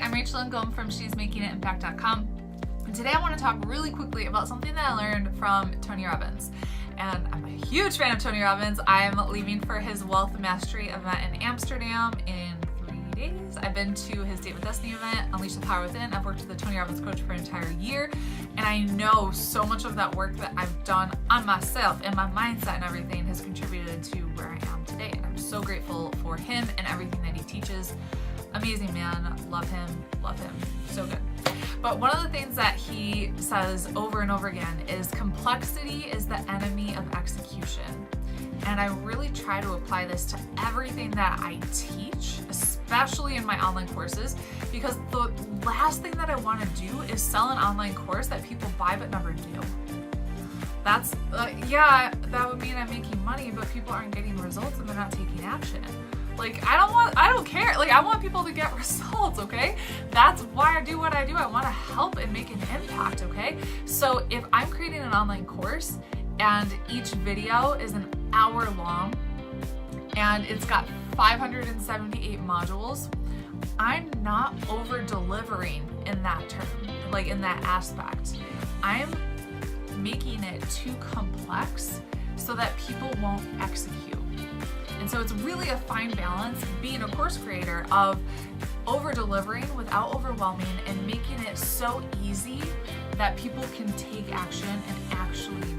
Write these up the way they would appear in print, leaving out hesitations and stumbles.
I'm Rachel Ngom from she'smakingimpact.com, and today I want to talk really quickly about something that I learned from Tony Robbins. And I'm a huge fan of Tony Robbins. I'm leaving for his Wealth Mastery event in Amsterdam in 3 days. I've been to his Date with Destiny event, Unleash the Power Within. I've worked with the Tony Robbins coach for an entire year, and I know so much of that work that I've done on myself and my mindset and everything has contributed to where I am today. And I'm so grateful for him and everything that he teaches. Amazing man, love him, so good. But one of the things that he says over and over again is complexity is the enemy of execution. And I really try to apply this to everything that I teach, especially in my online courses, because the last thing that I want to do is sell an online course that people buy but never do. That's, yeah, that would mean I'm making money, but people aren't getting results and they're not taking action. Like, I don't care. Like, I want people to get results, okay? That's why I do what I do. I want to help and make an impact, okay? So if I'm creating an online course and each video is an hour long and it's got 578 modules, I'm not over delivering in that term, like in that aspect. I'm making it too complex so that people won't execute. And so it's really a fine balance being a course creator of over-delivering without overwhelming and making it so easy that people can take action and actually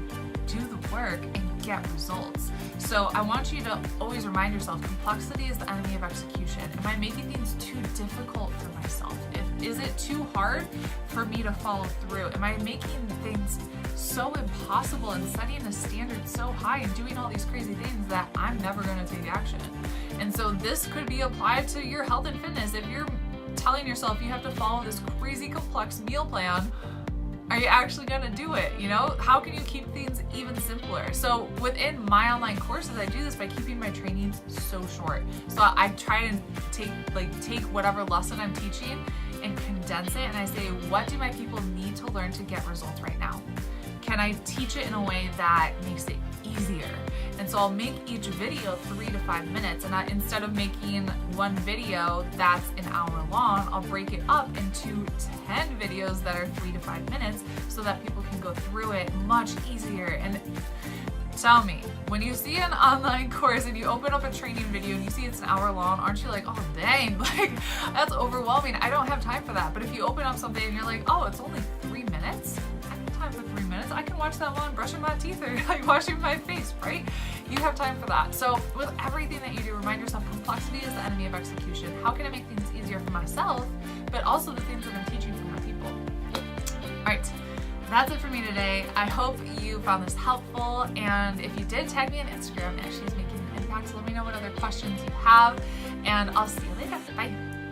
do the work and get results. So I want you to always remind yourself, complexity is the enemy of execution. Am I making things too difficult for myself? Is it too hard for me to follow through? Am I making things so impossible and setting a standard so high and doing all these crazy things that I'm never going to take action? And so this could be applied to your health and fitness. If you're telling yourself you have to follow this crazy complex meal plan, are you actually going to do it? You know, how can you keep things even simpler? So within my online courses, I do this by keeping my trainings so short. So I try to take whatever lesson I'm teaching and condense it, and I say, what do my people need to learn to get results right now? Can I teach it in a way that makes it easier? And so I'll make each video 3 to 5 minutes, and instead of making one video that's an hour long, I'll break it up into 10 videos that are 3 to 5 minutes so that people can go through it much easier. And tell me, when you see an online course and you open up a training video and you see it's an hour long, aren't you like, oh dang, like that's overwhelming. I don't have time for that. But if you open up something and you're like, oh, it's only 3 minutes, I have time for 3 minutes. I can watch that while I'm brushing my teeth or like washing my face, right? You have time for that. So with everything that you do, remind yourself complexity is the enemy of execution. How can I make things easier for myself, but also the things that I'm teaching for my people? All right. That's it for me today. I hope you found this helpful, and if you did, tag me on Instagram at She's Making an Impact. So let me know what other questions you have, and I'll see you later. Bye.